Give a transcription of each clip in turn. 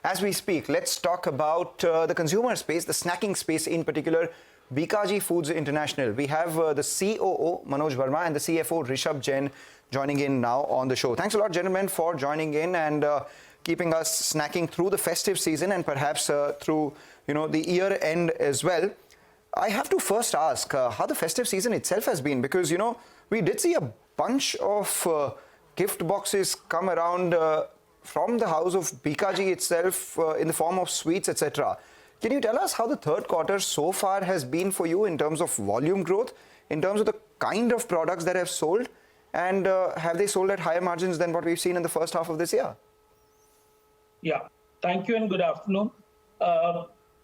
As we speak, let's talk about the consumer space, the snacking space in particular, Bikaji Foods International. We have the COO, Manoj Verma, and the CFO, Rishabh Jain, joining in now on the show. Thanks a lot, gentlemen, for joining in and keeping us snacking through the festive season and perhaps through, the year end as well. I have to first ask how the festive season itself has been, because, we did see a bunch of gift boxes come around from the house of Bikaji itself in the form of sweets, etc. Can you tell us how the third quarter so far has been for you in terms of volume growth, in terms of the kind of products that have sold, and have they sold at higher margins than what we've seen in the first half of this year? Yeah, thank you and good afternoon.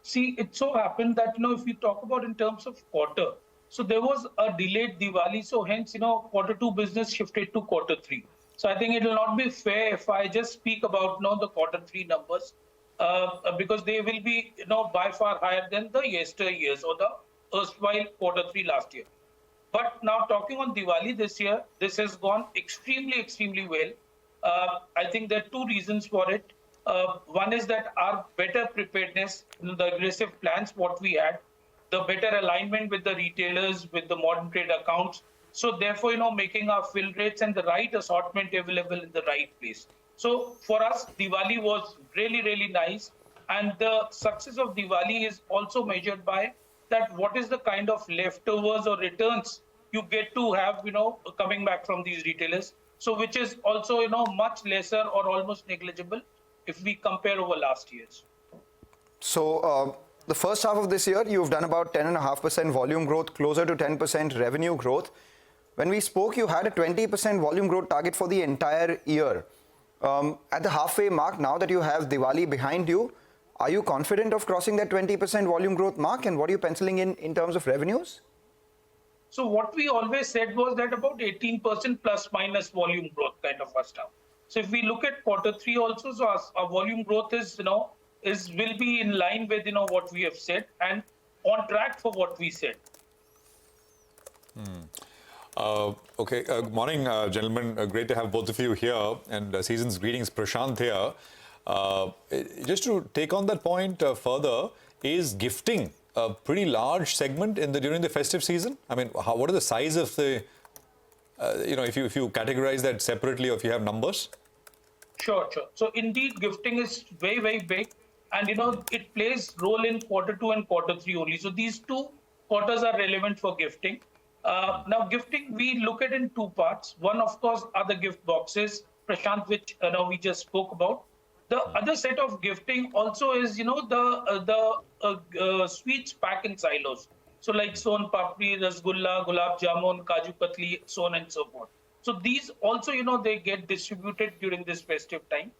See, it so happened that, if we talk about in terms of quarter, so there was a delayed Diwali, so hence, quarter two business shifted to quarter three. So I think it will not be fair if I just speak about the quarter three numbers because they will be by far higher than the yesteryears or the erstwhile quarter three last year. But now talking on Diwali this year, this has gone extremely well. I think there are two reasons for it. One is that our better preparedness, the aggressive plans what we had, the better alignment with the retailers, with the modern trade accounts. So therefore, making our fill rates and the right assortment available in the right place. So for us, Diwali was really nice. And the success of Diwali is also measured by that what is the kind of leftovers or returns you get to have, coming back from these retailers. So which is also, much lesser or almost negligible if we compare over last year's. So the first half of this year, you've done about 10.5% volume growth, closer to 10% revenue growth. When we spoke, you had a 20% volume growth target for the entire year. At the halfway mark, now that you have Diwali behind you, are you confident of crossing that 20% volume growth mark? And what are you penciling in terms of revenues? So what we always said was that about 18% plus minus volume growth kind of first half. So if we look at quarter three also, so our volume growth is, will be in line with, what we have said and on track for what we said. Okay, good morning, gentlemen. Great to have both of you here, and season's greetings, Prashant here. Just to take on that point further, is gifting a pretty large segment during the festive season? I mean, what is the size of the, if you categorize that separately, or if you have numbers? Sure. So indeed, gifting is very big, and it plays role in quarter two and quarter three only. So these two quarters are relevant for gifting. Now, gifting, we look at in two parts. One, of course, are the gift boxes, Prashant, which we just spoke about. The other set of gifting also is, the sweets pack in silos. So like Son Papdi, Rasgulla, Gulab Jamun, Kaju Katli, so on and so forth. So these also, they get distributed during this festive time.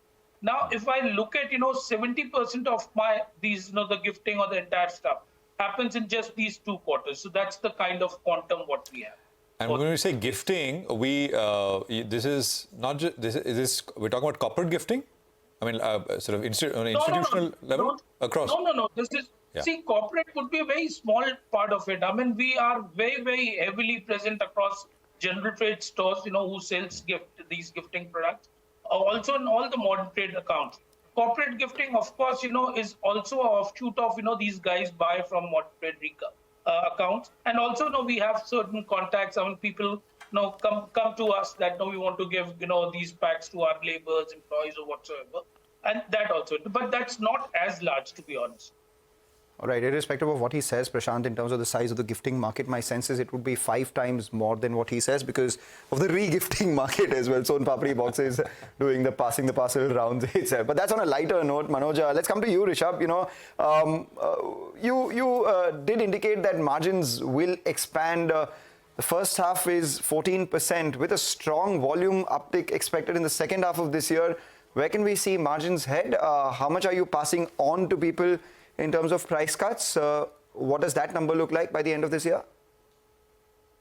Now, if I look at, 70% of these, the gifting or the entire stuff happens in just these two quarters. So that's the kind of quantum what we have. And when we say gifting, this is not just, we're talking about corporate gifting? I mean, sort of on an institutional level across? No. This is, see, corporate would be a very small part of it. I mean, we are very heavily present across general trade stores, who sells these gifting products, also in all the modern trade accounts. Corporate gifting, of course, is also an offshoot of, these guys buy from modern trade accounts. And also, we have certain contacts. I mean, people, come to us that, we want to give, these packs to our laborers, employees or whatsoever. And that also, but that's not as large, to be honest. All right, irrespective of what he says, Prashant, in terms of the size of the gifting market, my sense is it would be 5 times more than what he says because of the re-gifting market as well. Son Papdi boxes doing the passing the parcel rounds itself. But that's on a lighter note, Manoj. Let's come to you, Rishabh. You did indicate that margins will expand. The first half is 14% with a strong volume uptick expected in the second half of this year. Where can we see margins head? How much are you passing on to people in terms of price cuts? What does that number look like by the end of this year?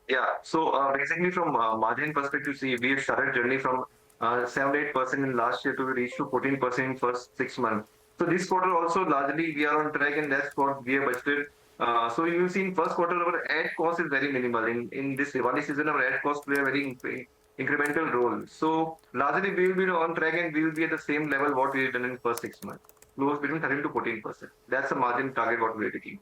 Yeah, so basically from margin perspective, see, we have started journey from 7-8% in last year to reach to 14% in first 6 months. So this quarter also largely we are on track, and that's what we have budgeted. So you will see in first quarter our ad cost is very minimal. In this Diwali season, our ad cost play a very incremental role. So largely we will be on track and we will be at the same level what we have done in first 6 months. close between 13 to 14%. That's the margin target what we're taking.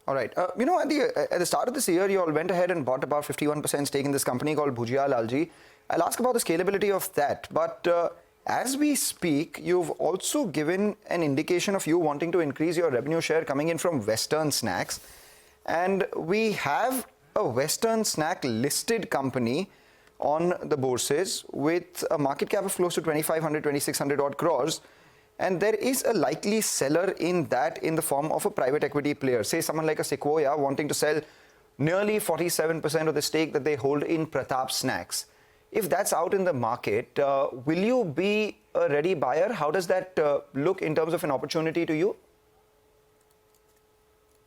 All right. At the start of this year, you all went ahead and bought about 51% stake in this company called Bhujia Lalji. I'll ask about the scalability of that. But as we speak, you've also given an indication of you wanting to increase your revenue share coming in from Western snacks. And we have a Western snack listed company on the bourses with a market cap of close to 2,500, 2,600 odd crores. And there is a likely seller in that in the form of a private equity player, say someone like a Sequoia wanting to sell nearly 47% of the stake that they hold in Pratap Snacks. If that's out in the market, will you be a ready buyer? How does that look in terms of an opportunity to you?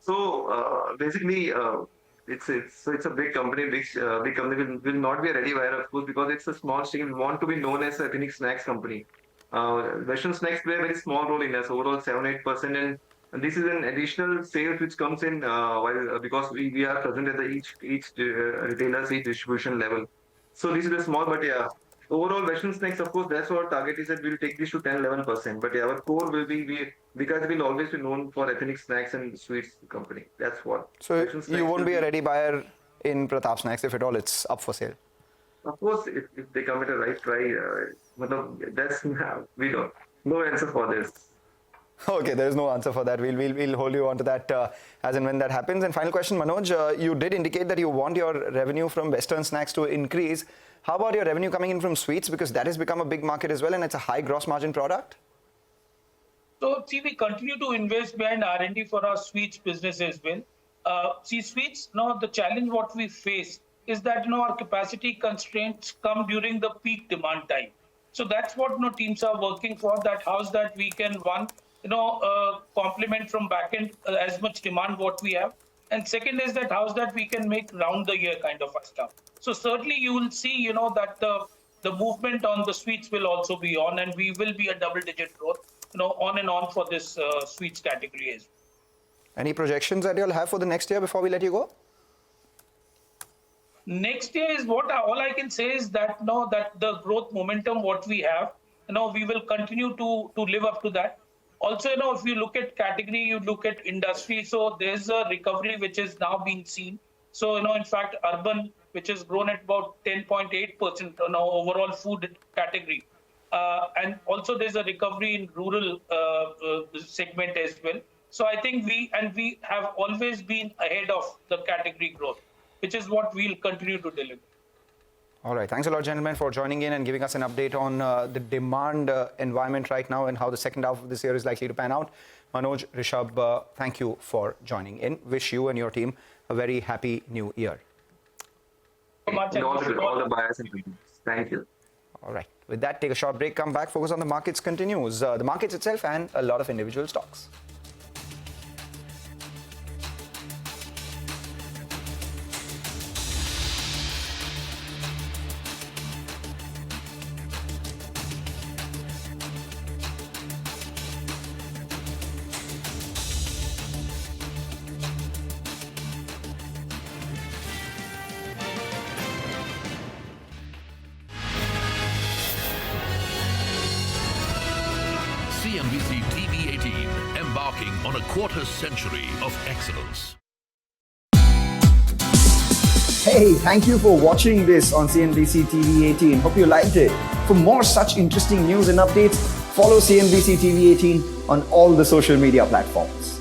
So basically, it's a big company. Big company will not be a ready buyer, of course, because it's a small stake. We want to be known as a ethnic snacks company. Western snacks play a very small role in us, overall 7-8%, and this is an additional sales which comes in because we are present at each retailer's each distribution level. So this is a small, but yeah, overall Western snacks, of course, that's our target is that we'll take this to 10-11%. But yeah, our core will be because we'll always be known for ethnic snacks and sweets company. That's what. So you won't be a ready buyer in Pratap Snacks if at all it's up for sale. Of course, if they come at a right price, that's we don't. No answer for this. Okay, there is no answer for that. We'll hold you on to that as and when that happens. And final question, Manoj, you did indicate that you want your revenue from Western snacks to increase. How about your revenue coming in from sweets? Because that has become a big market as well, and it's a high gross margin product. So, see, we continue to invest behind R&D for our sweets business as well. Sweets, the challenge what we face is that our capacity constraints come during the peak demand time. So that's what teams are working for. That how's that we can complement from back end as much demand what we have, and second is that how's that we can make round the year kind of stuff. So certainly you will see that the movement on the sweets will also be on, and we will be a double-digit growth on and on for this sweets category as well. Any projections that you'll have for the next year before we let you go? Next year is all I can say is that that the growth momentum what we have, we will continue to live up to that. Also, if you look at category, you look at industry, so there's a recovery which is now being seen. So, in fact, urban, which has grown at about 10.8% on our overall food category. And also there's a recovery in rural segment as well. So I think we have always been ahead of the category growth, which is what we'll continue to deliver. All right. Thanks a lot, gentlemen, for joining in and giving us an update on the demand environment right now and how the second half of this year is likely to pan out. Manoj, Rishabh, thank you for joining in. Wish you and your team a very happy new year. All the buyers and consumers. Thank you. All right. With that, take a short break, come back, focus on the markets continues. The markets itself and a lot of individual stocks. CNBC-TV18, embarking on a quarter-century of excellence. Hey, thank you for watching this on CNBC-TV18. Hope you liked it. For more such interesting news and updates, follow CNBC-TV18 on all the social media platforms.